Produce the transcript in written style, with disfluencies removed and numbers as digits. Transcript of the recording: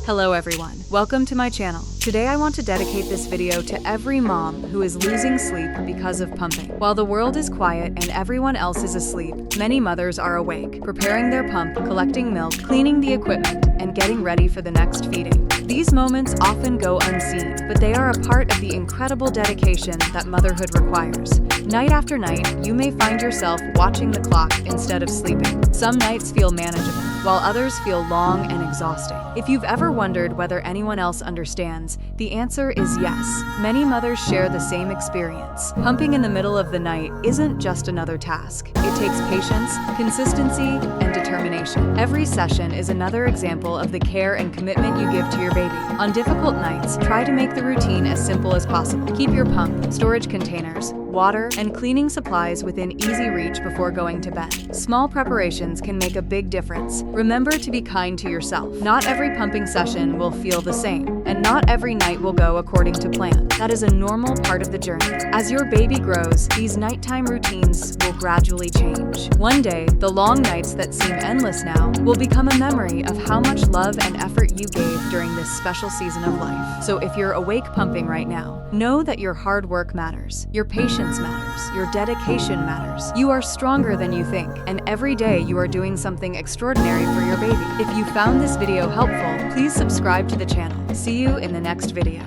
Hello everyone, welcome to my channel. Today I want to dedicate this video to every mom who is losing sleep because of pumping. While the world is quiet and everyone else is asleep, many mothers are awake, preparing their pump, collecting milk, cleaning the equipment, and getting ready for the next feeding. These moments often go unseen, but they are a part of the incredible dedication that motherhood requires. Night after night, you may find yourself watching the clock instead of sleeping. Some nights feel manageable, while others feel long and exhausting. If you've ever wondered whether anyone else understands, the answer is yes. Many mothers share the same experience. Pumping in the middle of the night isn't just another task. It takes patience, consistency, and determination. Every session is another example of the care and commitment you give to your baby. On difficult nights, try to make the routine as simple as possible. Keep your pump, storage containers, water, and cleaning supplies within easy reach before going to bed. Small preparations can make a big difference. Remember to be kind to yourself. Not every pumping session will feel the same, and not every night will go according to plan. That is a normal part of the journey. As your baby grows, these nighttime routines will gradually change. One day, the long nights that seem endless now will become a memory of how much love and effort you gave during this special season of life. So if you're awake pumping right now, know that your hard work matters, your patience matters, your dedication matters. You are stronger than you think, and every day you are doing something extraordinary for your baby. If you found this video helpful, please subscribe to the channel. See you in the next video.